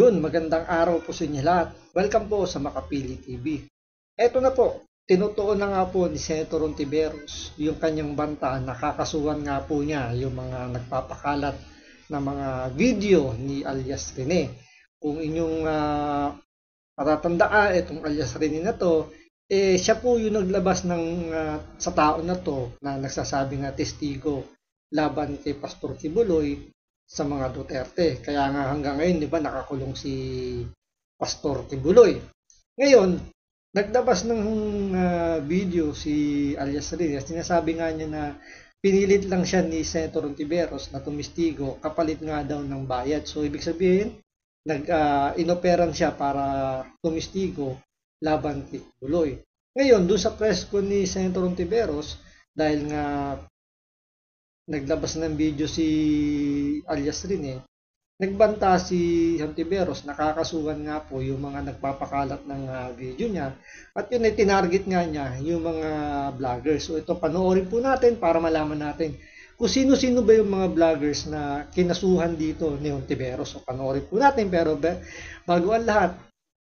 Yun, magandang araw po sa inyo lahat. Welcome po sa Makapili TV. Eto na po, tinutuon na nga po ni Senator Ontiveros yung kanyang banta. Nakakasuhan nga po niya yung mga nagpapakalat na mga video ni alias Rene. Kung inyong patatandaan, itong alias Rene na to, siya po yung naglabas sa tao na to na nagsasabi nga testigo laban kay Pastor Kibuloy sa mga Duterte. Kaya nga hanggang ngayon, di ba, nakakulong si Pastor Kibuloy. Ngayon, naglabas ng video si alias Rene. Sinasabi nga niya na pinilit lang siya ni Senator Ontiveros na tumistigo kapalit nga daw ng bayad. So, ibig sabihin, inoperan siya para tumistigo laban kay Kibuloy. Ngayon, doon sa press ko ni Senator Ontiveros, dahil nga naglabas ng video si alias Rene, nagbanta si Ontiveros, nakakasuhan nga po yung mga nagpapakalat ng video niya, at yun ay tinarget nga niya yung mga vloggers. So ito, panoorin po natin para malaman natin kung sino-sino ba yung mga vloggers na kinasuhan dito ni Ontiveros. So panoorin po natin, pero bago ang lahat,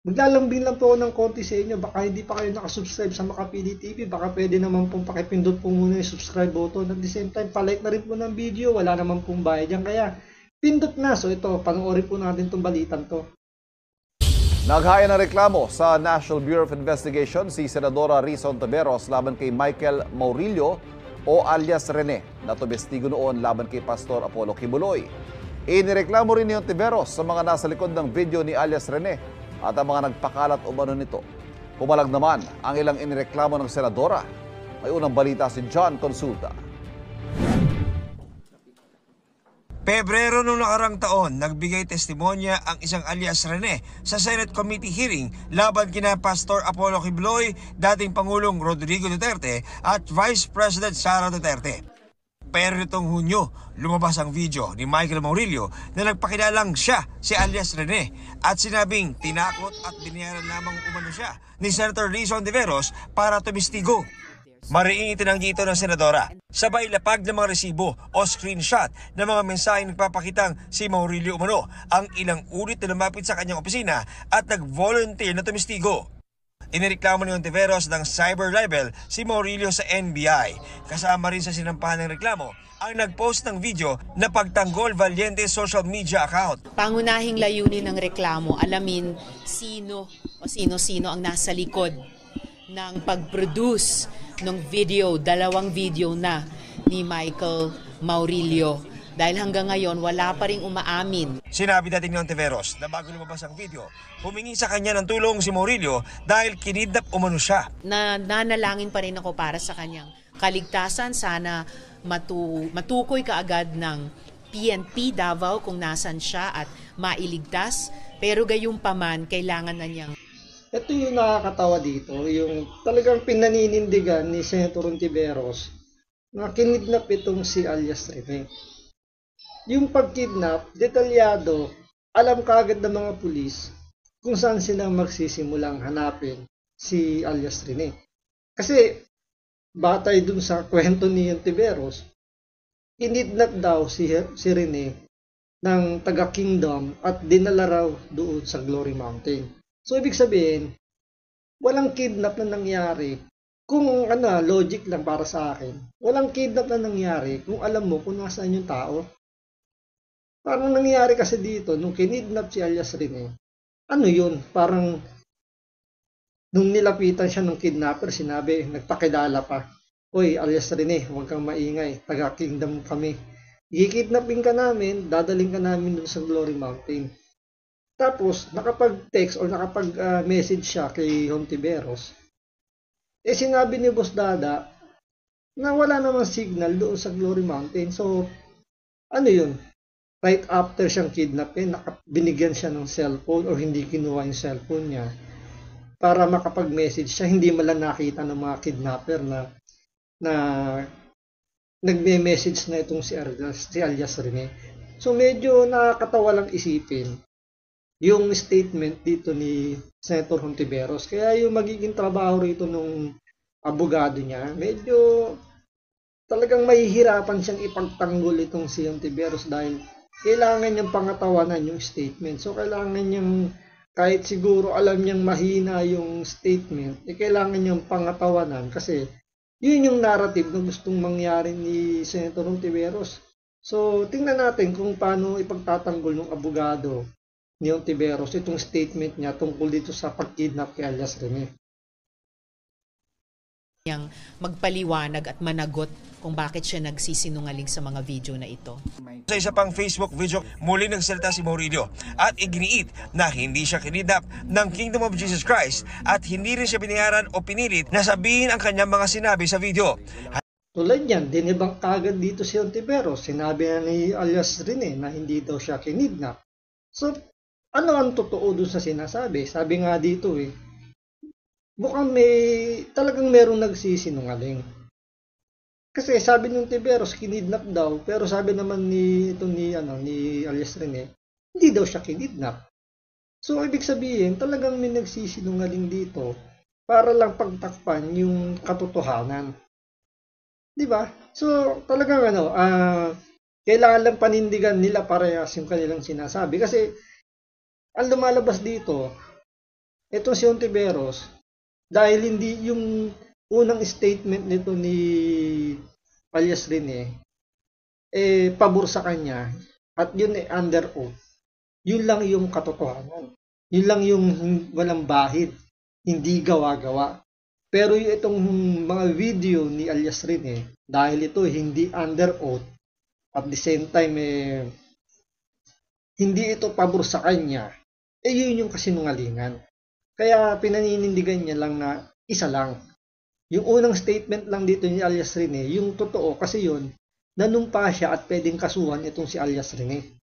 maglalambing lang po ako ng konti sa inyo. Baka hindi pa kayo nakasubscribe sa Makapili TV. Baka pwede naman pong pakipindot po muna yung subscribe button. At the same time, palike na rin po ng video. Wala naman pong bayad yan. Kaya, pindot na. So ito, panoorin po natin itong balitan to. Naghaya ng reklamo sa National Bureau of Investigation si Senadora Risa Ontiveros laban kay Michael Maurilio o alias Rene na tumestigo noon laban kay Pastor Apollo Kibuloy. Inireklamo rin ni Ontiveros sa mga nasa likod ng video ni alias Rene at ang mga nagpakalat umano nito. Pumalag naman ang ilang inireklamo ng senadora. May unang balita si John Consulta. Pebrero noong nakarang taon, nagbigay testimonya ang isang alias Rene sa Senate Committee hearing laban kina Pastor Apollo Kibuloy, dating Pangulong Rodrigo Duterte at Vice President Sara Duterte. Pero nitong Hunyo, lumabas ang video ni Michael Maurilio na nagpakilalang siya si alias Rene at sinabing tinakot at binayaran lamang umano siya ni Senator Risa Ontiveros para tumistigo. Mariing itinanggi ito ng senadora. Sabay lapag ng mga resibo o screenshot ng mga mensaheng nagpapakitang si Maurilio umano ang ilang ulit na lumapit sa kanyang opisina at nag-volunteer na tumistigo. Inireklamo ni Ontiveros ng cyber libel si Maurilio sa NBI. Kasama rin sa sinampahan ng reklamo ang nag-post ng video na pagtanggol Valiente social media account. Pangunahing layunin ng reklamo, alamin sino-sino ang nasa likod ng pag-produce ng video, dalawang video na ni Michael Maurilio. Dahil hanggang ngayon, wala pa rin umaamin. Sinabi dati ni Ontiveros na bago lumabas ang video, humingi sa kanya ng tulong si Maurilio dahil kinidnap umano siya. Nanalangin pa rin ako para sa kanyang kaligtasan. Sana matukoy kaagad ng PNP Davao kung nasan siya at mailigtas. Pero gayunpaman, kailangan na niyang... Ito yung nakakatawa dito, yung talagang pinaninindigan ni Senator Ontiveros na kinidnap itong si alias Rene. Yung pagkidnap, detalyado, alam kaagad ng mga pulis kung saan sila magsisimulang hanapin si alias Rene. Kasi, batay dun sa kwento ni Ontiveros, kinidnap daw si Rene ng taga-kingdom at dinala raw doon sa Glory Mountain. So, ibig sabihin, walang kidnap na nangyari. Kung logic lang para sa akin, walang kidnap na nangyari kung alam mo kung nasaan yung tao. Parang nangyari kasi dito, nung kinidnap si alias Rene, ano yun? Parang, nung nilapitan siya ng kidnapper, sinabi, nagpakilala pa, "Oy, alias Rene, huwag kang maingay, taga-kingdom kami. Ikidnapin ka namin, dadaling ka namin dun sa Glory Mountain." Tapos, nakapag-text o nakapag-message siya kay Ontiveros, sinabi ni Boss Dada na wala namang signal doon sa Glory Mountain. So, ano yun? Right after siyang kidnapin, binigyan siya ng cellphone o hindi kinuha yung cellphone niya para makapag-message siya. Hindi man nakita ng mga kidnapper na nagme-message na itong si alias Rene. So medyo nakakatawa lang isipin yung statement dito ni Senator Ontiveros. Kaya yung magiging trabaho rito nung abogado niya, medyo talagang mahihirapan siyang ipagtanggol itong si Ontiveros dahil kailangan niyang pangatawanan yung statement. So kailangan niyang, kahit siguro alam niyang mahina yung statement, kailangan niyang pangatawanan kasi yun yung narrative na gustong mangyari ni Senator Ontiveros. So tingnan natin kung paano ipagtatanggol ng abogado ni Ontiveros itong statement niya tungkol dito sa pagkidnap kay alias Rene. Yang magpaliwanag at managot kung bakit siya nagsisinungaling sa mga video na ito. Sa isa pang Facebook video, muli nagsalita si Maurilio at iginiit na hindi siya kinidnap ng Kingdom of Jesus Christ at hindi rin siya binayaran o pinilit na sabihin ang kanyang mga sinabi sa video. Tulad yan, dinibang kagad dito si Ontiveros. Sinabi na ni alias Rene na hindi daw siya kinidnap. So, ano ang totoo doon sa sinasabi? Sabi nga dito mukhang talagang merong nagsisinungaling. Kasi sabi ng Ontiveros, kinidnap daw, pero sabi naman ni alias Rene, hindi daw siya kinidnap. So, ibig sabihin, talagang may nagsisinungaling dito para lang pagtakpan yung katotohanan. Di ba? So, talagang kailangan lang panindigan nila parehas yung kanilang sinasabi. Kasi, ang lumalabas dito, itong si Ontiveros, dahil hindi yung unang statement nito ni alias Rene, pabor sa kanya, at yun under oath, yun lang yung katotohanan. Yun lang yung walang bahid, hindi gawa-gawa. Pero itong mga video ni alias Rene, dahil ito hindi under oath, at the same time hindi ito pabor sa kanya, yun yung kasinungalingan. Kaya pinaninindigan niya lang na isa lang. Yung unang statement lang dito ni alias Rene, yung totoo kasi yun, nanumpa siya at pwedeng kasuhan itong si alias Rene.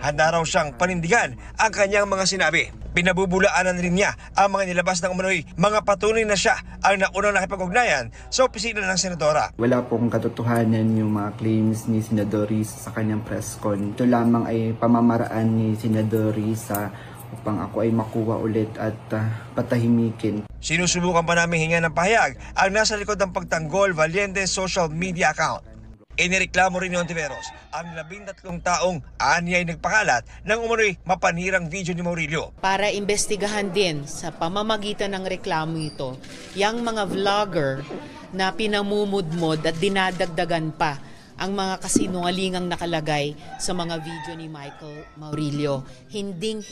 Handa raw siyang panindigan ang kanyang mga sinabi. Pinabubulaanan rin niya ang mga nilabas ng umano'y mga patunay na siya ang naunang nakipag-ugnayan sa opisina ng senadora. Wala pong katotohanan yung mga claims ni Senador Risa sa kanyang press con. Ito lamang ay pamamaraan ni Senador Risa upang ako ay makuha ulit at patahimikin. Sinusubukan pa namin hinga ng pahayag ang nasa likod ng pagtanggol Valiente social media account. Inireklamo rin ni Ontiveros ang 13 taong anyay nagpakalat ng umano'y mapanirang video ni Maurilio. Para imbestigahan din sa pamamagitan ng reklamo ito, yung mga vlogger na pinamumudmod at dinadagdagan pa ang mga kasinungalingang nakalagay sa mga video ni Michael Maurilio. Hindi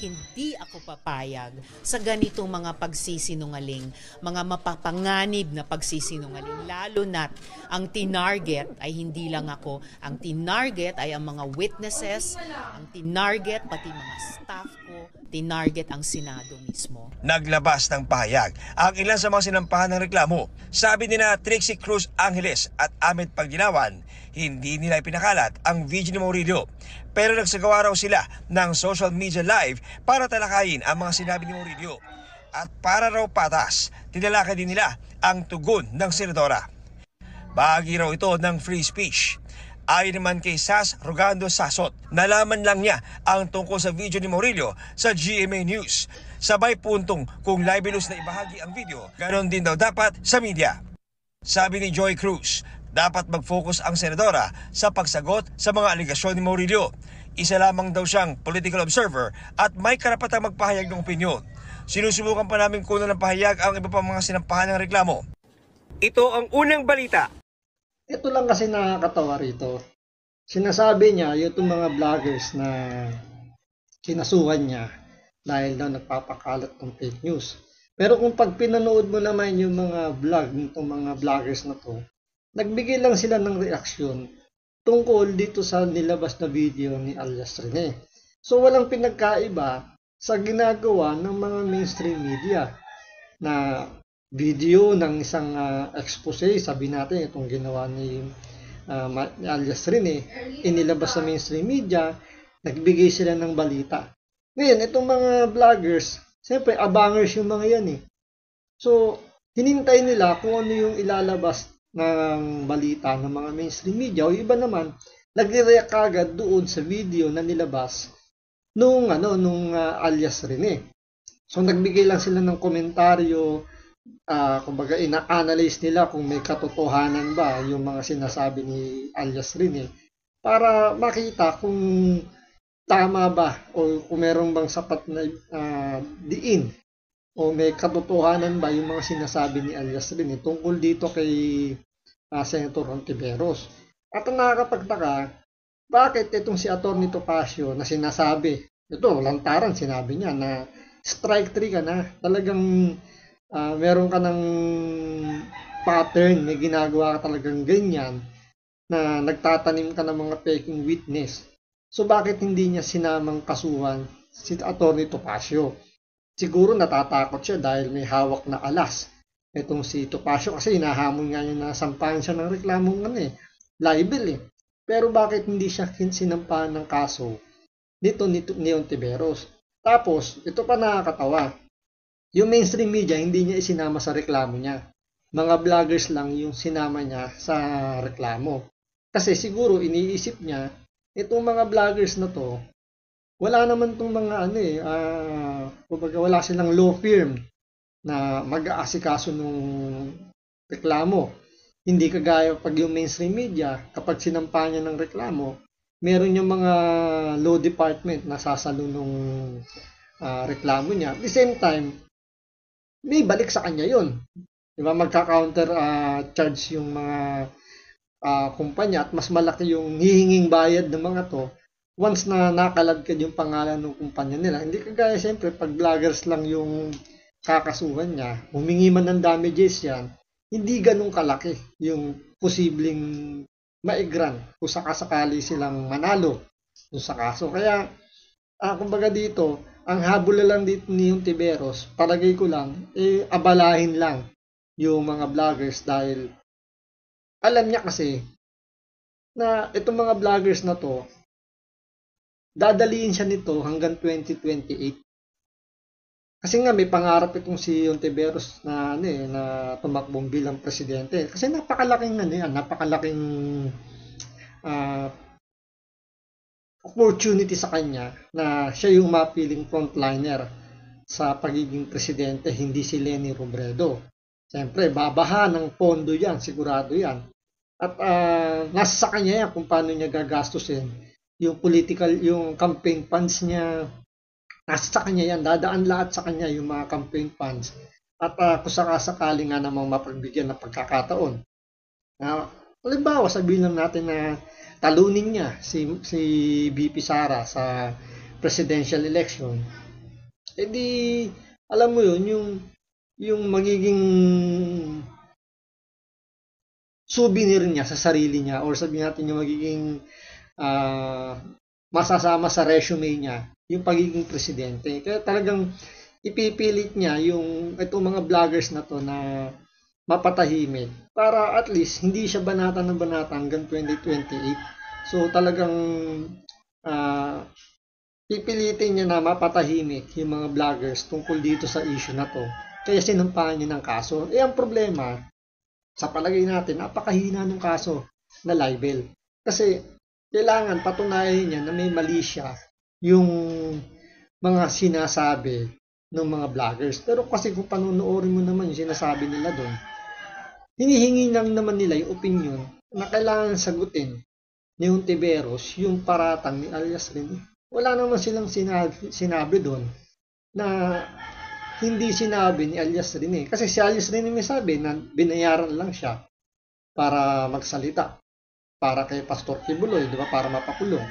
ako papayag sa ganitong mga pagsisinungaling, mga mapapanganib na pagsisinungaling, lalo na't ang tinarget ay hindi lang ako, ang tinarget ay ang mga witnesses, ang tinarget pati mga staff ko, tinarget ang Senado mismo. Naglabas ng pahayag ang ilan sa mga sinampahan ng reklamo. Sabi nina Trixie Cruz Angeles at Ahmed Pagdinawan, hindi nila ipinakalat ang video ni Maurilio. Pero nagsagawa raw sila ng social media live para talakayin ang mga sinabi ni Maurilio. At para raw patas, tinalakay din nila ang tugon ng senadora. Bahagi raw ito ng free speech. Ayon naman kay Sas Rogando Sasot, nalaman lang niya ang tungkol sa video ni Maurilio sa GMA News. Sabay puntong kung libelous na ibahagi ang video, ganon din daw dapat sa media. Sabi ni Joy Cruz, dapat mag-focus ang senadora sa pagsagot sa mga aligasyon ni Maurilio. Isa lamang daw siyang political observer at may karapatang magpahayag ng opinyon. Sinusubukan pa namin kunan ng pahayag ang iba pang mga sinampahan ng reklamo. Ito ang unang balita. Ito lang kasi nakakatawa rito. Sinasabi niya yung mga vloggers na kinasuhan niya dahil daw nagpapakalat ng fake news. Pero kung pag pinanood mo naman yung mga vlog nitong mga vloggers na to, nagbigay lang sila ng reaksyon tungkol dito sa nilabas na video ni alias Rene. So walang pinagkaiba sa ginagawa ng mga mainstream media na video ng isang expose, sabi natin itong ginawa ni alias Rene, inilabas sa mainstream media, nagbigay sila ng balita. Ngayon, itong mga vloggers, siyempre abangers yung mga yan So, hinintay nila kung ano yung ilalabas ng balita ng mga mainstream media o iba naman, nagre-react agad doon sa video na nilabas nung alias Rene. So, nagbigay lang sila ng komentaryo, kumbaga ina-analyze nila kung may katotohanan ba yung mga sinasabi ni alias Rene. para makita kung tama ba o kung meron bang sapat na diin o may katotohanan ba yung mga sinasabi ni alias Rene tungkol dito kay Senator Ontiveros. At ang nakakapagtaka, bakit itong si Atty. Topacio na sinasabi, ito lantaran sinabi niya na strike 3 ka na, talagang meron ka ng pattern, may ginagawa ka talagang ganyan na nagtatanim ka ng mga peking witness. So bakit hindi niya sinamang kasuhan si Atty. Topacio? Siguro natatakot siya dahil may hawak na alas. Itong si Topacio kasi hinahamon nga niya na sampahan siya ng reklamong libel eh. Pero bakit hindi siya sinampahan ng kaso dito ni Ontiveros? Tapos, ito pa nakakatawa. Yung mainstream media hindi niya isinama sa reklamo niya. Mga vloggers lang yung sinama niya sa reklamo. Kasi siguro iniisip niya, itong mga vloggers na to, wala naman tong mga kumbaga wala silang law firm na mag-aasikaso nung reklamo. Hindi kagaya pag yung mainstream media, kapag sinampa niya ng reklamo, meron yung mga law department na sasalo nung reklamo niya. At the same time, may balik sa kanya yun. Diba? Magka-counter charge yung mga kumpanya at mas malaki yung hihinging bayad ng mga to once na nakalagkad yung pangalan ng kumpanya nila. Hindi kagaya siyempre pag vloggers lang yung kakasuhan niya, humingi man ng damages yan, hindi ganun kalaki yung posibleng maigran kung sakasakali silang manalo sa kaso. Kaya, kumbaga dito, ang habol lang dito ni Ontiveros, palagay ko lang, abalahin lang yung mga vloggers dahil alam niya kasi na itong mga vloggers na to, dadaliin siya nito hanggang 2028. Kasi nga may pangarap itong si Ontiveros na na tumakbong bilang presidente. Kasi napakalaking opportunity sa kanya na siya yung mapiling frontliner sa pagiging presidente, hindi si Leni Robredo. Siyempre, babaha ng pondo yan, sigurado yan. At nasa sa kanya yan kung paano niya gagastusin yung yung campaign funds niya. Nasa sa kanya yan, dadaan lahat sa kanya yung mga campaign funds. At kung sakasakali nga namang mapagbigyan ng pagkakataon. Halimbawa, sabihin lang natin na talunin niya si VP Sara sa presidential election. Di, alam mo yun, yung magiging souvenir niya sa sarili niya or sabihin natin yung magiging masasama sa resume niya yung pagiging presidente. Kaya talagang ipipilit niya itong mga vloggers na to na mapatahimik para at least hindi siya banata ng banata hanggang 2028. So talagang pipilitin niya na mapatahimik yung mga vloggers tungkol dito sa issue na to. Kaya sinampahan niya ng kaso. Ang problema, sa palagay natin, napakahina ng kaso na libel. Kasi kailangan patunayan niya na may mali siya yung mga sinasabi ng mga vloggers. Pero kasi kung panunuorin mo naman yung sinasabi nila doon, hinihingi lang naman nila yung opinion na kailangan sagutin ni Ontiveros yung paratang ni alias Rene. Wala naman silang sinabi doon na hindi sinabi ni alias Rene. Kasi si alias Rene may sabi na binayaran lang siya para magsalita. Para kay Pastor Kibuloy, di ba? Para mapakulong.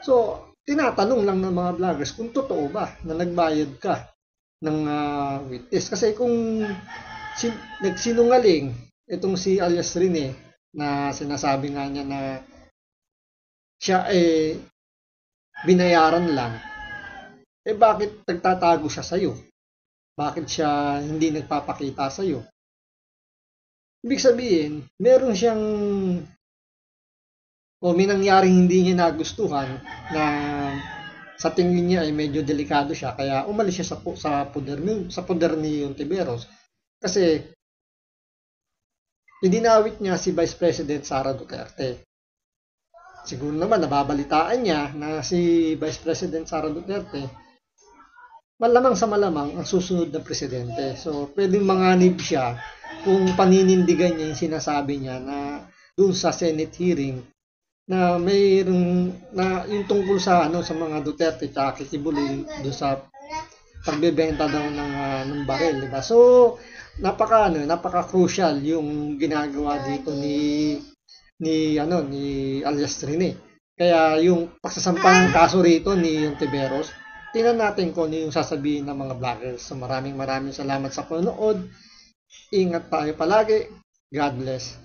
So, tinatanong lang ng mga vloggers kung totoo ba na nagbayad ka ng witness. Kasi kung nagsinungaling itong si alias Rene na sinasabi nga niya na siya binayaran lang, bakit nagtatago siya sa'yo? Bakit siya hindi nagpapakita sa'yo? Ibig sabihin, meron siyang may nangyaring hindi niya nagustuhan na sa tingin niya ay medyo delikado siya kaya umalis siya sa poder ni Ontiveros kasi idinawit niya si Vice President Sara Duterte. Siguro naman nababalitaan niya na si Vice President Sara Duterte malamang sa malamang ang susunod na presidente. So pwedeng manganib siya kung paninindigan niya yung sinasabi niya na doon sa Senate hearing na mayroong na yung tungkol sa sa mga Duterte at Kikibuloy do sa pagbebenta daw ng baril, di ba? So napaka-crucial yung ginagawa dito ni alias Rene. Kaya yung pagsasampang kaso rito ni Ontiveros, tingnan natin kung ano yung sasabihin ng mga vloggers. So maraming salamat sa panonood. Ingat tayo palagi. God bless.